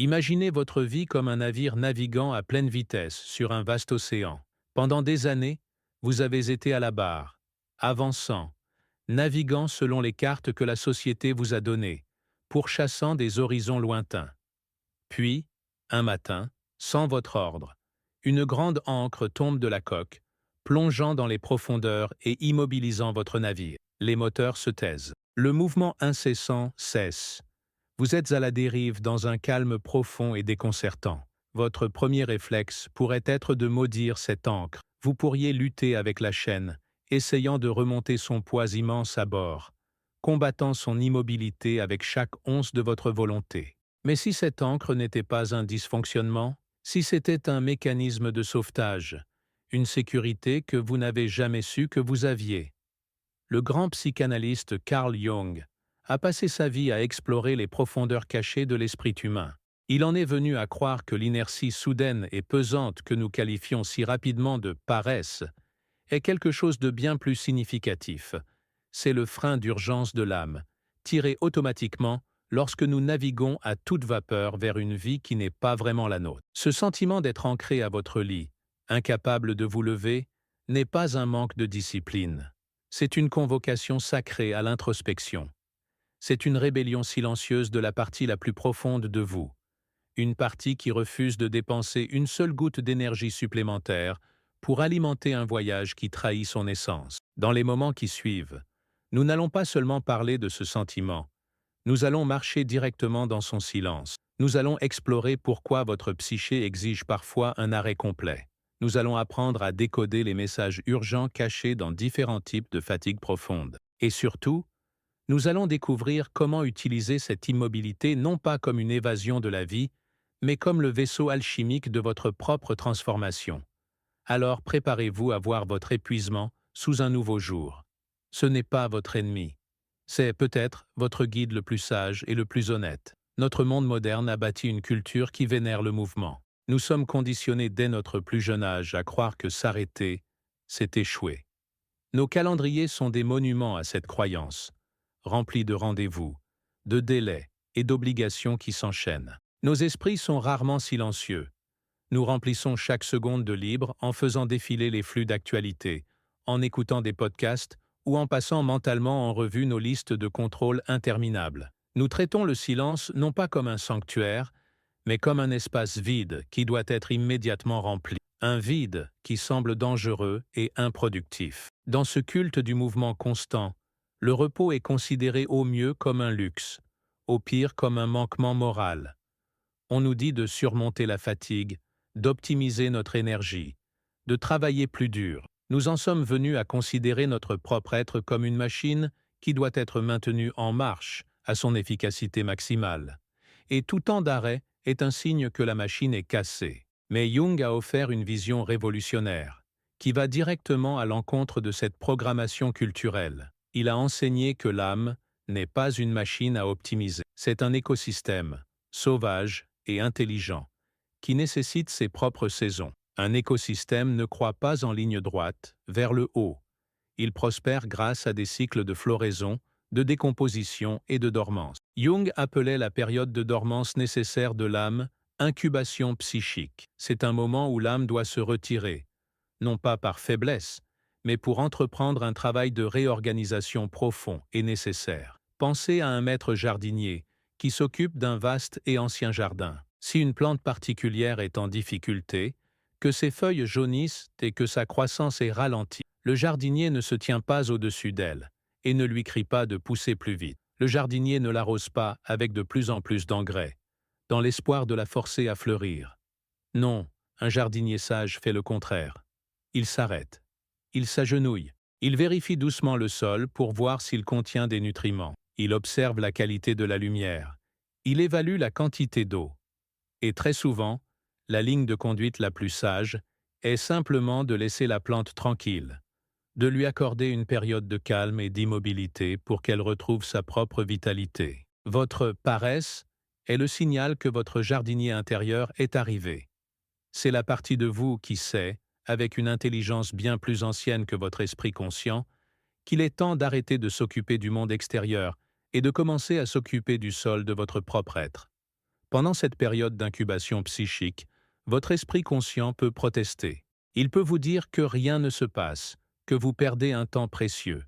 Imaginez votre vie comme un navire naviguant à pleine vitesse sur un vaste océan. Pendant des années, vous avez été à la barre, avançant, naviguant selon les cartes que la société vous a données, pourchassant des horizons lointains. Puis, un matin, sans votre ordre, une grande ancre tombe de la coque, plongeant dans les profondeurs et immobilisant votre navire. Les moteurs se taisent. Le mouvement incessant cesse. Vous êtes à la dérive dans un calme profond et déconcertant. Votre premier réflexe pourrait être de maudire cette ancre. Vous pourriez lutter avec la chaîne, essayant de remonter son poids immense à bord, combattant son immobilité avec chaque once de votre volonté. Mais si cette ancre n'était pas un dysfonctionnement, si c'était un mécanisme de sauvetage, une sécurité que vous n'avez jamais su que vous aviez. Le grand psychanalyste Carl Jung a passé sa vie à explorer les profondeurs cachées de l'esprit humain. Il en est venu à croire que l'inertie soudaine et pesante que nous qualifions si rapidement de paresse est quelque chose de bien plus significatif. C'est le frein d'urgence de l'âme, tiré automatiquement lorsque nous naviguons à toute vapeur vers une vie qui n'est pas vraiment la nôtre. Ce sentiment d'être ancré à votre lit, incapable de vous lever, n'est pas un manque de discipline. C'est une convocation sacrée à l'introspection. C'est une rébellion silencieuse de la partie la plus profonde de vous. Une partie qui refuse de dépenser une seule goutte d'énergie supplémentaire pour alimenter un voyage qui trahit son essence. Dans les moments qui suivent, nous n'allons pas seulement parler de ce sentiment, nous allons marcher directement dans son silence. Nous allons explorer pourquoi votre psyché exige parfois un arrêt complet. Nous allons apprendre à décoder les messages urgents cachés dans différents types de fatigue profonde. Et surtout, nous allons découvrir comment utiliser cette immobilité non pas comme une évasion de la vie, mais comme le vaisseau alchimique de votre propre transformation. Alors préparez-vous à voir votre épuisement sous un nouveau jour. Ce n'est pas votre ennemi. C'est peut-être votre guide le plus sage et le plus honnête. Notre monde moderne a bâti une culture qui vénère le mouvement. Nous sommes conditionnés dès notre plus jeune âge à croire que s'arrêter, c'est échouer. Nos calendriers sont des monuments à cette croyance, remplis de rendez-vous, de délais et d'obligations qui s'enchaînent. Nos esprits sont rarement silencieux. Nous remplissons chaque seconde de libre en faisant défiler les flux d'actualité, en écoutant des podcasts ou en passant mentalement en revue nos listes de contrôle interminables. Nous traitons le silence non pas comme un sanctuaire, mais comme un espace vide qui doit être immédiatement rempli. Un vide qui semble dangereux et improductif. Dans ce culte du mouvement constant, le repos est considéré au mieux comme un luxe, au pire comme un manquement moral. On nous dit de surmonter la fatigue, d'optimiser notre énergie, de travailler plus dur. Nous en sommes venus à considérer notre propre être comme une machine qui doit être maintenue en marche à son efficacité maximale. Et tout temps d'arrêt est un signe que la machine est cassée. Mais Jung a offert une vision révolutionnaire, qui va directement à l'encontre de cette programmation culturelle. Il a enseigné que l'âme n'est pas une machine à optimiser. C'est un écosystème, sauvage et intelligent, qui nécessite ses propres saisons. Un écosystème ne croît pas en ligne droite, vers le haut. Il prospère grâce à des cycles de floraison, de décomposition et de dormance. Jung appelait la période de dormance nécessaire de l'âme incubation psychique. C'est un moment où l'âme doit se retirer, non pas par faiblesse, mais pour entreprendre un travail de réorganisation profond et nécessaire. Pensez à un maître jardinier qui s'occupe d'un vaste et ancien jardin. Si une plante particulière est en difficulté, que ses feuilles jaunissent et que sa croissance est ralentie, le jardinier ne se tient pas au-dessus d'elle et ne lui crie pas de pousser plus vite. Le jardinier ne l'arrose pas avec de plus en plus d'engrais, dans l'espoir de la forcer à fleurir. Non, un jardinier sage fait le contraire. Il s'arrête. Il s'agenouille. Il vérifie doucement le sol pour voir s'il contient des nutriments. Il observe la qualité de la lumière. Il évalue la quantité d'eau. Et très souvent, la ligne de conduite la plus sage est simplement de laisser la plante tranquille, de lui accorder une période de calme et d'immobilité pour qu'elle retrouve sa propre vitalité. Votre paresse est le signal que votre jardinier intérieur est arrivé. C'est la partie de vous qui sait, avec une intelligence bien plus ancienne que votre esprit conscient, qu'il est temps d'arrêter de s'occuper du monde extérieur et de commencer à s'occuper du sol de votre propre être. Pendant cette période d'incubation psychique, votre esprit conscient peut protester. Il peut vous dire que rien ne se passe, que vous perdez un temps précieux.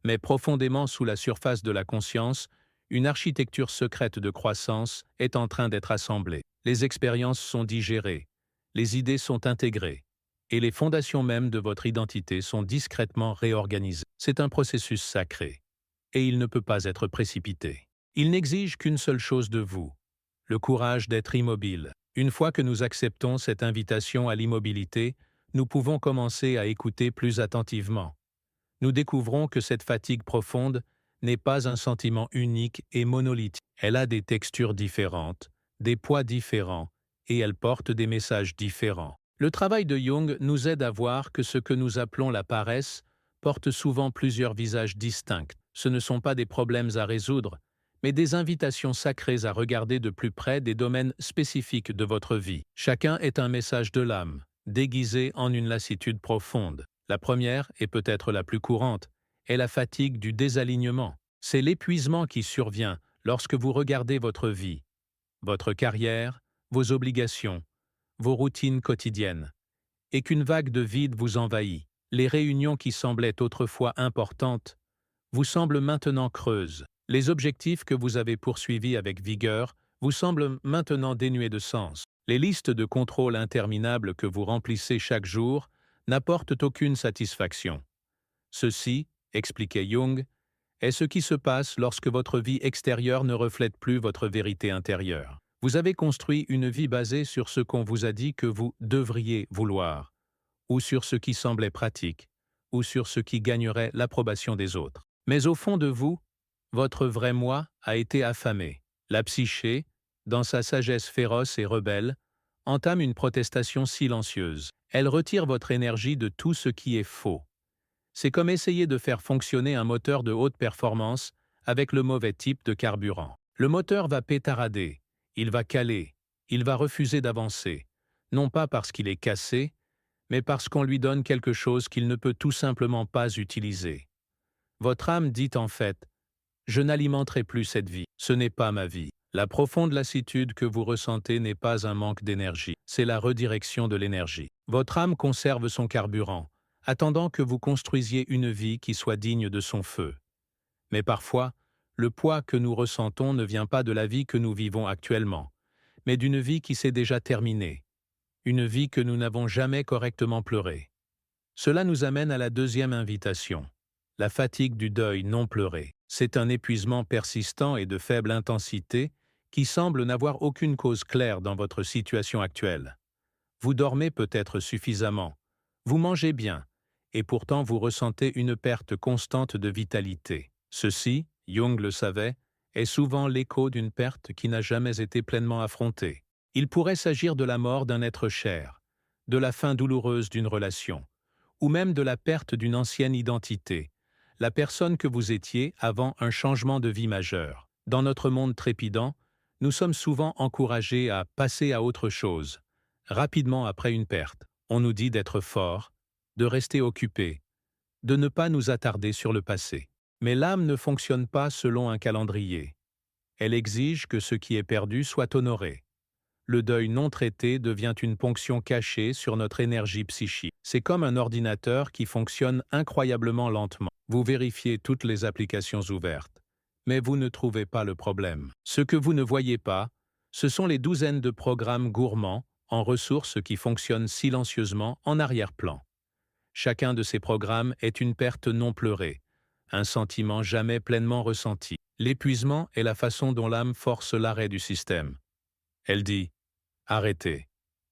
Mais profondément sous la surface de la conscience, une architecture secrète de croissance est en train d'être assemblée. Les expériences sont digérées, les idées sont intégrées, et les fondations mêmes de votre identité sont discrètement réorganisées. C'est un processus sacré, et il ne peut pas être précipité. Il n'exige qu'une seule chose de vous, le courage d'être immobile. Une fois que nous acceptons cette invitation à l'immobilité, nous pouvons commencer à écouter plus attentivement. Nous découvrons que cette fatigue profonde n'est pas un sentiment unique et monolithique. Elle a des textures différentes, des poids différents, et elle porte des messages différents. Le travail de Jung nous aide à voir que ce que nous appelons la paresse porte souvent plusieurs visages distincts. Ce ne sont pas des problèmes à résoudre, mais des invitations sacrées à regarder de plus près des domaines spécifiques de votre vie. Chacun est un message de l'âme, déguisé en une lassitude profonde. La première, et peut-être la plus courante, est la fatigue du désalignement. C'est l'épuisement qui survient lorsque vous regardez votre vie, votre carrière, vos obligations, vos routines quotidiennes, et qu'une vague de vide vous envahit. Les réunions qui semblaient autrefois importantes vous semblent maintenant creuses. Les objectifs que vous avez poursuivis avec vigueur vous semblent maintenant dénués de sens. Les listes de contrôles interminables que vous remplissez chaque jour n'apportent aucune satisfaction. Ceci, expliquait Jung, est ce qui se passe lorsque votre vie extérieure ne reflète plus votre vérité intérieure. Vous avez construit une vie basée sur ce qu'on vous a dit que vous devriez vouloir, ou sur ce qui semblait pratique, ou sur ce qui gagnerait l'approbation des autres. Mais au fond de vous, votre vrai moi a été affamé. La psyché, dans sa sagesse féroce et rebelle, entame une protestation silencieuse. Elle retire votre énergie de tout ce qui est faux. C'est comme essayer de faire fonctionner un moteur de haute performance avec le mauvais type de carburant. Le moteur va pétarader, il va caler, il va refuser d'avancer, non pas parce qu'il est cassé, mais parce qu'on lui donne quelque chose qu'il ne peut tout simplement pas utiliser. Votre âme dit en fait « Je n'alimenterai plus cette vie, ce n'est pas ma vie ». La profonde lassitude que vous ressentez n'est pas un manque d'énergie, c'est la redirection de l'énergie. Votre âme conserve son carburant, attendant que vous construisiez une vie qui soit digne de son feu. Mais parfois, le poids que nous ressentons ne vient pas de la vie que nous vivons actuellement, mais d'une vie qui s'est déjà terminée, une vie que nous n'avons jamais correctement pleurée. Cela nous amène à la deuxième invitation, la fatigue du deuil non pleuré. C'est un épuisement persistant et de faible intensité qui semble n'avoir aucune cause claire dans votre situation actuelle. Vous dormez peut-être suffisamment, vous mangez bien, et pourtant vous ressentez une perte constante de vitalité. Ceci, Jung le savait, est souvent l'écho d'une perte qui n'a jamais été pleinement affrontée. Il pourrait s'agir de la mort d'un être cher, de la fin douloureuse d'une relation, ou même de la perte d'une ancienne identité, la personne que vous étiez avant un changement de vie majeur. Dans notre monde trépidant, nous sommes souvent encouragés à passer à autre chose. Rapidement après une perte, on nous dit d'être fort, de rester occupé, de ne pas nous attarder sur le passé. Mais l'âme ne fonctionne pas selon un calendrier. Elle exige que ce qui est perdu soit honoré. Le deuil non traité devient une ponction cachée sur notre énergie psychique. C'est comme un ordinateur qui fonctionne incroyablement lentement. Vous vérifiez toutes les applications ouvertes, mais vous ne trouvez pas le problème. Ce que vous ne voyez pas, ce sont les douzaines de programmes gourmands en ressources qui fonctionnent silencieusement en arrière-plan. Chacun de ces programmes est une perte non pleurée, un sentiment jamais pleinement ressenti. L'épuisement est la façon dont l'âme force l'arrêt du système. Elle dit « Arrêtez,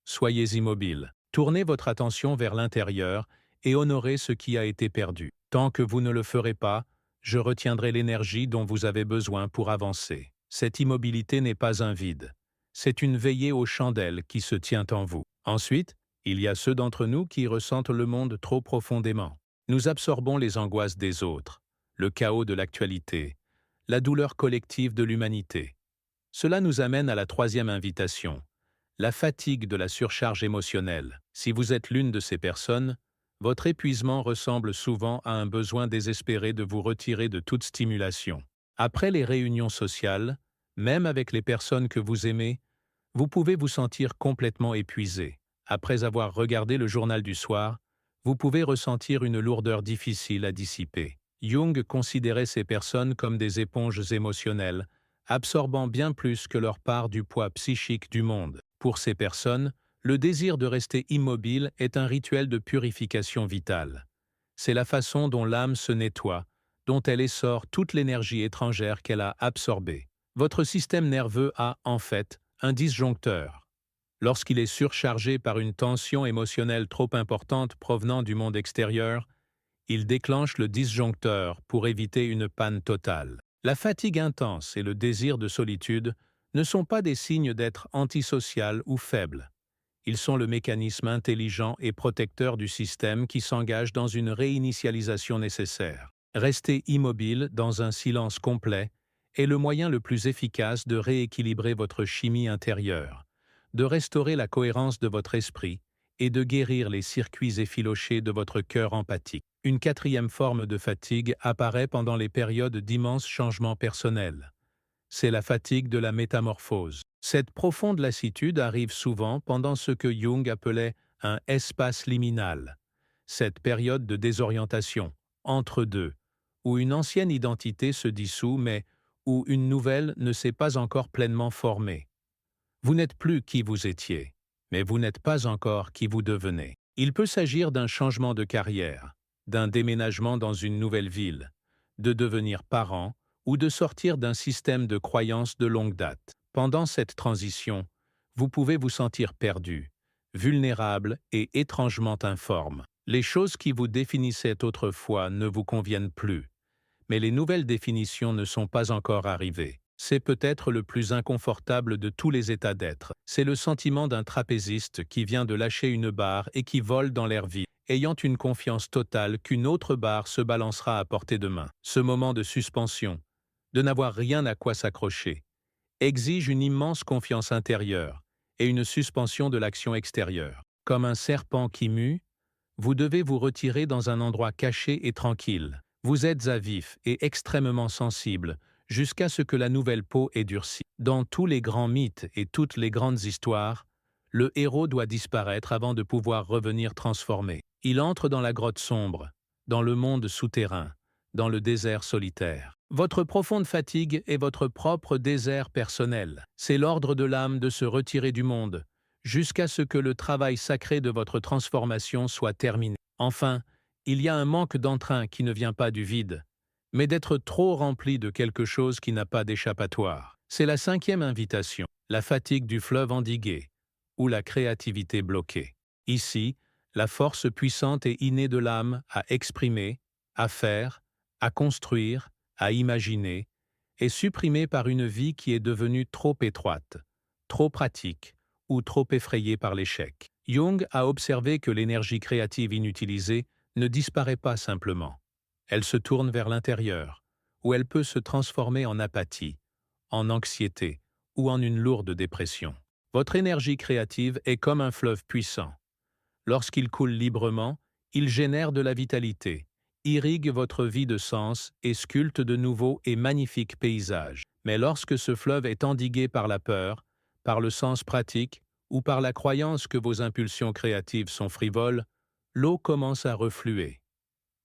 soyez immobile, tournez votre attention vers l'intérieur et honorez ce qui a été perdu. Tant que vous ne le ferez pas, je retiendrai l'énergie dont vous avez besoin pour avancer. » Cette immobilité n'est pas un vide, c'est une veillée aux chandelles qui se tient en vous. Ensuite, il y a ceux d'entre nous qui ressentent le monde trop profondément. Nous absorbons les angoisses des autres, le chaos de l'actualité, la douleur collective de l'humanité. Cela nous amène à la troisième invitation, la fatigue de la surcharge émotionnelle. Si vous êtes l'une de ces personnes, votre épuisement ressemble souvent à un besoin désespéré de vous retirer de toute stimulation. Après les réunions sociales, Même avec les personnes que vous aimez, vous pouvez vous sentir complètement épuisé. Après avoir regardé le journal du soir, vous pouvez ressentir une lourdeur difficile à dissiper. Jung considérait ces personnes comme des éponges émotionnelles, absorbant bien plus que leur part du poids psychique du monde. Pour ces personnes, le désir de rester immobile est un rituel de purification vitale. C'est la façon dont l'âme se nettoie, dont elle essore toute l'énergie étrangère qu'elle a absorbée. Votre système nerveux a, en fait, un disjoncteur. Lorsqu'il est surchargé par une tension émotionnelle trop importante provenant du monde extérieur, il déclenche le disjoncteur pour éviter une panne totale. La fatigue intense et le désir de solitude ne sont pas des signes d'être antisocial ou faible. Ils sont le mécanisme intelligent et protecteur du système qui s'engage dans une réinitialisation nécessaire. Rester immobile dans un silence complet est le moyen le plus efficace de rééquilibrer votre chimie intérieure, de restaurer la cohérence de votre esprit et de guérir les circuits effilochés de votre cœur empathique. Une quatrième forme de fatigue apparaît pendant les périodes d'immenses changements personnels. C'est la fatigue de la métamorphose. Cette profonde lassitude arrive souvent pendant ce que Jung appelait un espace liminal, cette période de désorientation, entre deux, où une ancienne identité se dissout mais où une nouvelle ne s'est pas encore pleinement formée. Vous n'êtes plus qui vous étiez, mais vous n'êtes pas encore qui vous devenez. Il peut s'agir d'un changement de carrière, d'un déménagement dans une nouvelle ville, de devenir parent ou de sortir d'un système de croyances de longue date. Pendant cette transition, vous pouvez vous sentir perdu, vulnérable et étrangement informe. Les choses qui vous définissaient autrefois ne vous conviennent plus, mais les nouvelles définitions ne sont pas encore arrivées. C'est peut-être le plus inconfortable de tous les états d'être. C'est le sentiment d'un trapéziste qui vient de lâcher une barre et qui vole dans l'air vide, ayant une confiance totale qu'une autre barre se balancera à portée de main. Ce moment de suspension, de n'avoir rien à quoi s'accrocher, exige une immense confiance intérieure et une suspension de l'action extérieure. Comme un serpent qui mue, vous devez vous retirer dans un endroit caché et tranquille. Vous êtes à vif et extrêmement sensible, jusqu'à ce que la nouvelle peau ait durci. Dans tous les grands mythes et toutes les grandes histoires, le héros doit disparaître avant de pouvoir revenir transformé. Il entre dans la grotte sombre, dans le monde souterrain, dans le désert solitaire. Votre profonde fatigue est votre propre désert personnel. C'est l'ordre de l'âme de se retirer du monde, jusqu'à ce que le travail sacré de votre transformation soit terminé. Enfin, il y a un manque d'entrain qui ne vient pas du vide, mais d'être trop rempli de quelque chose qui n'a pas d'échappatoire. C'est la cinquième invitation, la fatigue du fleuve endigué, ou la créativité bloquée. Ici, la force puissante et innée de l'âme à exprimer, à faire, à construire, à imaginer, est supprimée par une vie qui est devenue trop étroite, trop pratique, ou trop effrayée par l'échec. Jung a observé que l'énergie créative inutilisée ne disparaît pas simplement. Elle se tourne vers l'intérieur, où elle peut se transformer en apathie, en anxiété ou en une lourde dépression. Votre énergie créative est comme un fleuve puissant. Lorsqu'il coule librement, il génère de la vitalité, irrigue votre vie de sens et sculpte de nouveaux et magnifiques paysages. Mais lorsque ce fleuve est endigué par la peur, par le sens pratique ou par la croyance que vos impulsions créatives sont frivoles, l'eau commence à refluer.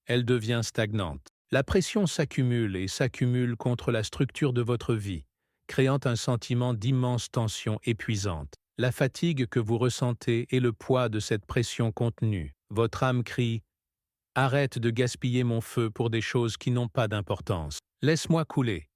Elle devient stagnante. La pression s'accumule et s'accumule contre la structure de votre vie, créant un sentiment d'immense tension épuisante. La fatigue que vous ressentez est le poids de cette pression contenue. Votre âme crie « Arrête de gaspiller mon feu pour des choses qui n'ont pas d'importance. Laisse-moi couler.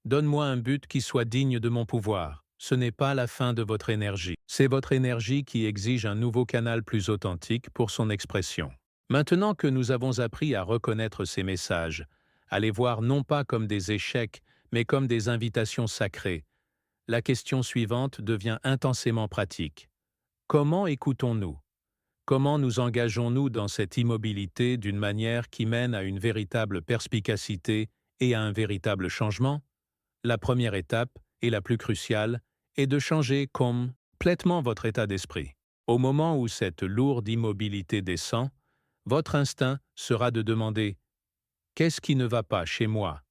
Donne-moi un but qui soit digne de mon pouvoir. » Ce n'est pas la fin de votre énergie. C'est votre énergie qui exige un nouveau canal plus authentique pour son expression. Maintenant que nous avons appris à reconnaître ces messages, à les voir non pas comme des échecs, mais comme des invitations sacrées, la question suivante devient intensément pratique. Comment écoutons-nous? Comment nous engageons-nous dans cette immobilité d'une manière qui mène à une véritable perspicacité et à un véritable changement? La première étape, et la plus cruciale, est de changer complètement votre état d'esprit. Au moment où cette lourde immobilité descend, votre instinct sera de demander « Qu'est-ce qui ne va pas chez moi?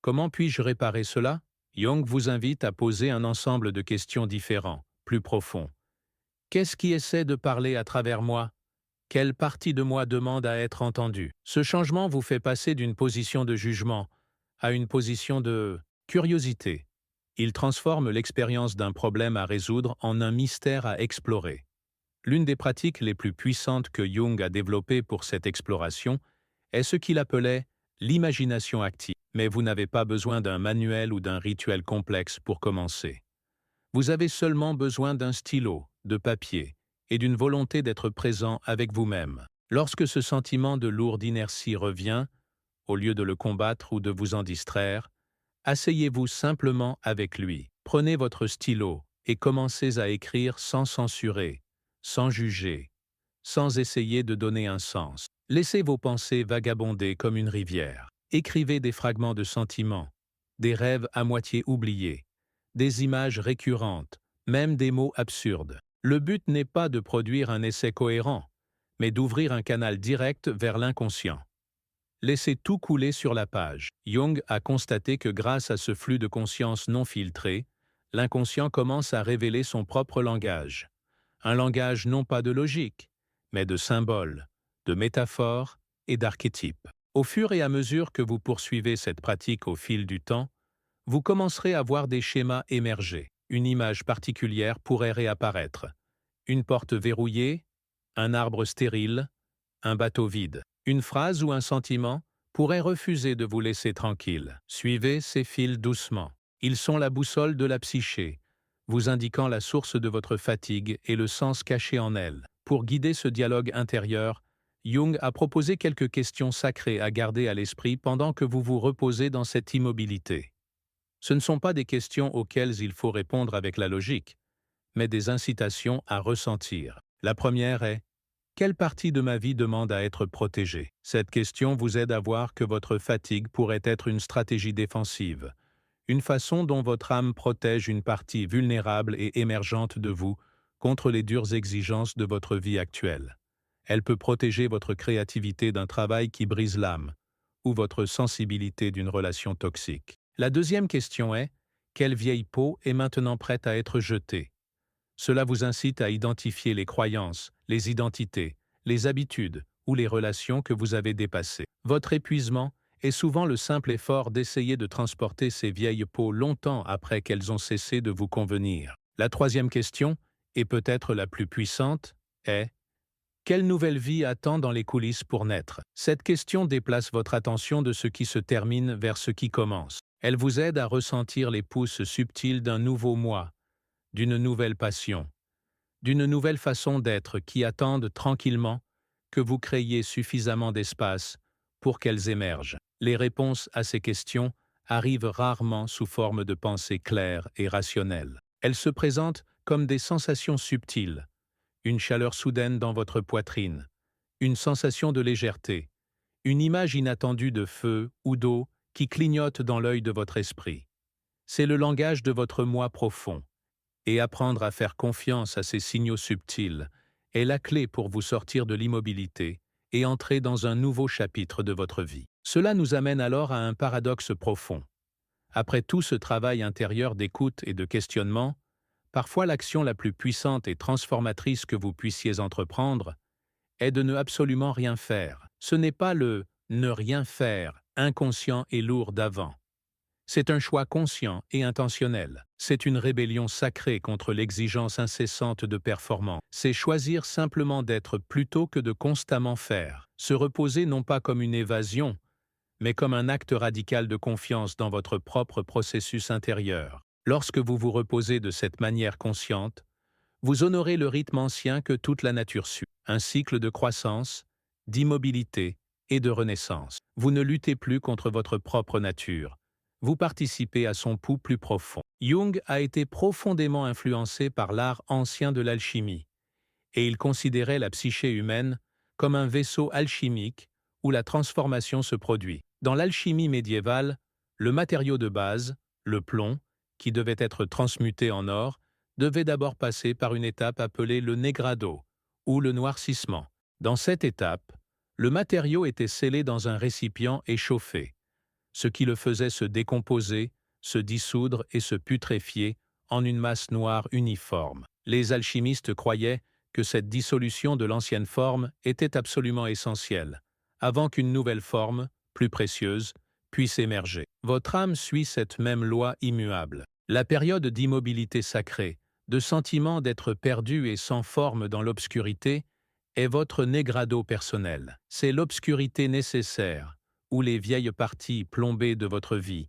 Comment puis-je réparer cela ?» Jung vous invite à poser un ensemble de questions différents, plus profonds. Qu'est-ce qui essaie de parler à travers moi? Quelle partie de moi demande à être entendue? Ce changement vous fait passer d'une position de jugement à une position de curiosité. Il transforme l'expérience d'un problème à résoudre en un mystère à explorer. L'une des pratiques les plus puissantes que Jung a développées pour cette exploration est ce qu'il appelait l'imagination active. Mais vous n'avez pas besoin d'un manuel ou d'un rituel complexe pour commencer. Vous avez seulement besoin d'un stylo, de papier et d'une volonté d'être présent avec vous-même. Lorsque ce sentiment de lourde inertie revient, au lieu de le combattre ou de vous en distraire, asseyez-vous simplement avec lui. Prenez votre stylo et commencez à écrire sans censurer, sans juger, sans essayer de donner un sens. Laissez vos pensées vagabonder comme une rivière. Écrivez des fragments de sentiments, des rêves à moitié oubliés, des images récurrentes, même des mots absurdes. Le but n'est pas de produire un essai cohérent, mais d'ouvrir un canal direct vers l'inconscient. Laissez tout couler sur la page. Jung a constaté que grâce à ce flux de conscience non filtré, l'inconscient commence à révéler son propre langage. Un langage non pas de logique, mais de symboles, de métaphores et d'archétypes. Au fur et à mesure que vous poursuivez cette pratique au fil du temps, vous commencerez à voir des schémas émerger. Une image particulière pourrait réapparaître. Une porte verrouillée, un arbre stérile, un bateau vide. Une phrase ou un sentiment pourrait refuser de vous laisser tranquille. Suivez ces fils doucement. Ils sont la boussole de la psyché, vous indiquant la source de votre fatigue et le sens caché en elle. Pour guider ce dialogue intérieur, Jung a proposé quelques questions sacrées à garder à l'esprit pendant que vous vous reposez dans cette immobilité. Ce ne sont pas des questions auxquelles il faut répondre avec la logique, mais des incitations à ressentir. La première est: quelle partie de ma vie demande à être protégée? Cette question vous aide à voir que votre fatigue pourrait être une stratégie défensive, une façon dont votre âme protège une partie vulnérable et émergente de vous contre les dures exigences de votre vie actuelle. Elle peut protéger votre créativité d'un travail qui brise l'âme, ou votre sensibilité d'une relation toxique. La deuxième question est: quelle vieille peau est maintenant prête à être jetée? Cela vous incite à identifier les croyances, les identités, les habitudes ou les relations que vous avez dépassées. Votre épuisement est souvent le simple effort d'essayer de transporter ces vieilles peaux longtemps après qu'elles ont cessé de vous convenir. La troisième question, et peut-être la plus puissante, est: quelle nouvelle vie attend dans les coulisses pour naître? Cette question déplace votre attention de ce qui se termine vers ce qui commence. Elle vous aide à ressentir les pousses subtiles d'un nouveau moi, d'une nouvelle passion, d'une nouvelle façon d'être qui attendent tranquillement que vous créiez suffisamment d'espace pour qu'elles émergent. Les réponses à ces questions arrivent rarement sous forme de pensées claires et rationnelles. Elles se présentent comme des sensations subtiles, une chaleur soudaine dans votre poitrine, une sensation de légèreté, une image inattendue de feu ou d'eau qui clignote dans l'œil de votre esprit. C'est le langage de votre moi profond. Et apprendre à faire confiance à ces signaux subtils est la clé pour vous sortir de l'immobilité et entrer dans un nouveau chapitre de votre vie. Cela nous amène alors à un paradoxe profond. Après tout ce travail intérieur d'écoute et de questionnement, parfois l'action la plus puissante et transformatrice que vous puissiez entreprendre est de ne absolument rien faire. Ce n'est pas le « ne rien faire » inconscient et lourd d'avant. C'est un choix conscient et intentionnel. C'est une rébellion sacrée contre l'exigence incessante de performance. C'est choisir simplement d'être plutôt que de constamment faire. Se reposer non pas comme une évasion, mais comme un acte radical de confiance dans votre propre processus intérieur. Lorsque vous vous reposez de cette manière consciente, vous honorez le rythme ancien que toute la nature suit, un cycle de croissance, d'immobilité et de renaissance. Vous ne luttez plus contre votre propre nature. Vous participez à son pouls plus profond. Jung a été profondément influencé par l'art ancien de l'alchimie, et il considérait la psyché humaine comme un vaisseau alchimique où la transformation se produit. Dans l'alchimie médiévale, le matériau de base, le plomb, qui devait être transmuté en or, devait d'abord passer par une étape appelée le négrado, ou le noircissement. Dans cette étape, le matériau était scellé dans un récipient et chauffé, ce qui le faisait se décomposer, se dissoudre et se putréfier en une masse noire uniforme. Les alchimistes croyaient que cette dissolution de l'ancienne forme était absolument essentielle, avant qu'une nouvelle forme, plus précieuse, puisse émerger. Votre âme suit cette même loi immuable. La période d'immobilité sacrée, de sentiment d'être perdu et sans forme dans l'obscurité, est votre négrado personnel. C'est l'obscurité nécessaire, où les vieilles parties plombées de votre vie,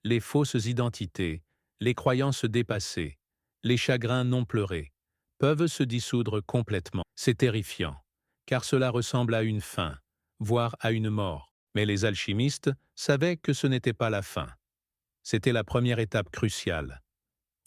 les fausses identités, les croyances dépassées, les chagrins non pleurés, peuvent se dissoudre complètement. C'est terrifiant, car cela ressemble à une fin, voire à une mort. Mais les alchimistes savaient que ce n'était pas la fin. C'était la première étape cruciale.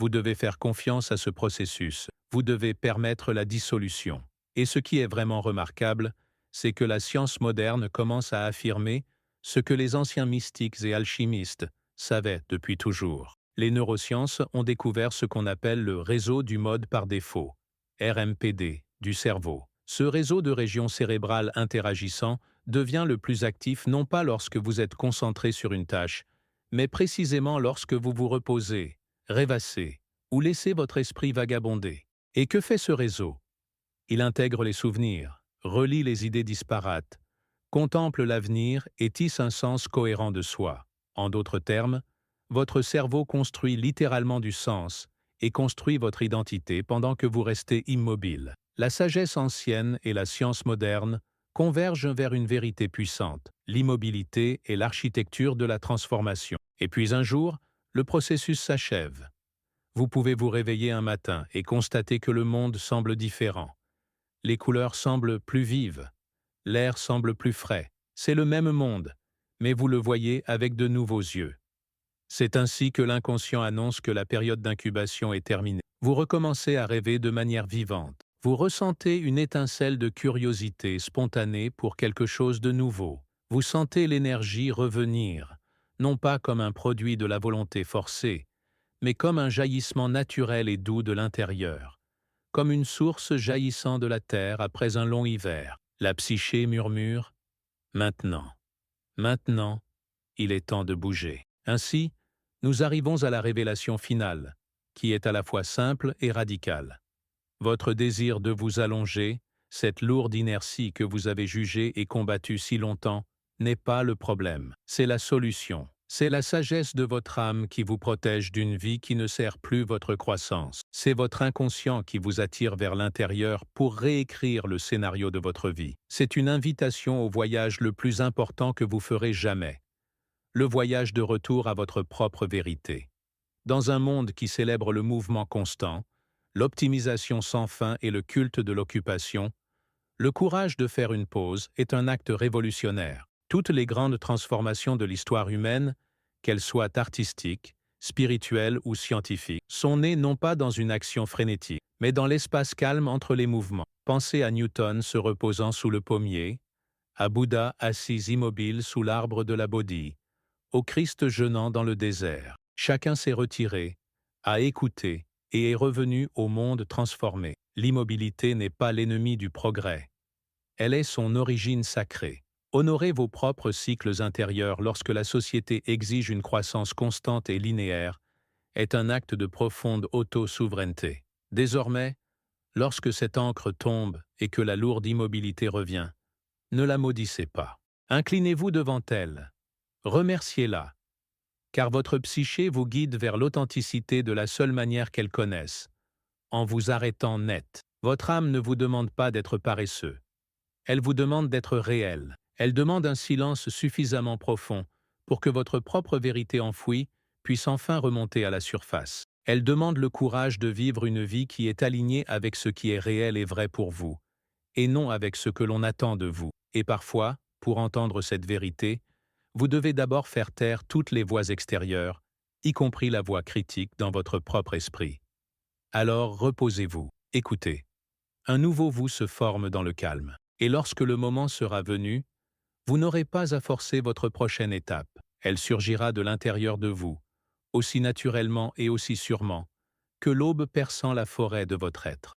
Vous devez faire confiance à ce processus. Vous devez permettre la dissolution. Et ce qui est vraiment remarquable, c'est que la science moderne commence à affirmer ce que les anciens mystiques et alchimistes savaient depuis toujours. Les neurosciences ont découvert ce qu'on appelle le réseau du mode par défaut, RMPD, du cerveau. Ce réseau de régions cérébrales interagissant devient le plus actif non pas lorsque vous êtes concentré sur une tâche, mais précisément lorsque vous vous reposez, rêvassez ou laissez votre esprit vagabonder. Et que fait ce réseau? Il intègre les souvenirs, relie les idées disparates, contemple l'avenir et tisse un sens cohérent de soi. En d'autres termes, votre cerveau construit littéralement du sens et construit votre identité pendant que vous restez immobile. La sagesse ancienne et la science moderne convergent vers une vérité puissante. L'immobilité est l'architecture de la transformation. Et puis un jour, le processus s'achève. Vous pouvez vous réveiller un matin et constater que le monde semble différent. Les couleurs semblent plus vives. L'air semble plus frais. C'est le même monde, mais vous le voyez avec de nouveaux yeux. C'est ainsi que l'inconscient annonce que la période d'incubation est terminée. Vous recommencez à rêver de manière vivante. Vous ressentez une étincelle de curiosité spontanée pour quelque chose de nouveau. Vous sentez l'énergie revenir, non pas comme un produit de la volonté forcée, mais comme un jaillissement naturel et doux de l'intérieur, comme une source jaillissant de la terre après un long hiver. La psyché murmure « Maintenant, maintenant, il est temps de bouger ». Ainsi, nous arrivons à la révélation finale, qui est à la fois simple et radicale. Votre désir de vous allonger, cette lourde inertie que vous avez jugée et combattue si longtemps, n'est pas le problème, c'est la solution. C'est la sagesse de votre âme qui vous protège d'une vie qui ne sert plus votre croissance. C'est votre inconscient qui vous attire vers l'intérieur pour réécrire le scénario de votre vie. C'est une invitation au voyage le plus important que vous ferez jamais. Le voyage de retour à votre propre vérité. Dans un monde qui célèbre le mouvement constant, l'optimisation sans fin et le culte de l'occupation, le courage de faire une pause est un acte révolutionnaire. Toutes les grandes transformations de l'histoire humaine, qu'elles soient artistiques, spirituelles ou scientifiques, sont nées non pas dans une action frénétique, mais dans l'espace calme entre les mouvements. Pensez à Newton se reposant sous le pommier, à Bouddha assis immobile sous l'arbre de la Bodhi, au Christ jeûnant dans le désert. Chacun s'est retiré, a écouté et est revenu au monde transformé. L'immobilité n'est pas l'ennemi du progrès. Elle est son origine sacrée. Honorez vos propres cycles intérieurs lorsque la société exige une croissance constante et linéaire est un acte de profonde auto-souveraineté. Désormais, lorsque cette encre tombe et que la lourde immobilité revient, ne la maudissez pas. Inclinez-vous devant elle. Remerciez-la, car votre psyché vous guide vers l'authenticité de la seule manière qu'elle connaisse, en vous arrêtant net. Votre âme ne vous demande pas d'être paresseux. Elle vous demande d'être réel. Elle demande un silence suffisamment profond pour que votre propre vérité enfouie puisse enfin remonter à la surface. Elle demande le courage de vivre une vie qui est alignée avec ce qui est réel et vrai pour vous, et non avec ce que l'on attend de vous. Et parfois, pour entendre cette vérité, vous devez d'abord faire taire toutes les voix extérieures, y compris la voix critique dans votre propre esprit. Alors reposez-vous, écoutez. Un nouveau vous se forme dans le calme. Et lorsque le moment sera venu, vous n'aurez pas à forcer votre prochaine étape. Elle surgira de l'intérieur de vous, aussi naturellement et aussi sûrement que l'aube perçant la forêt de votre être.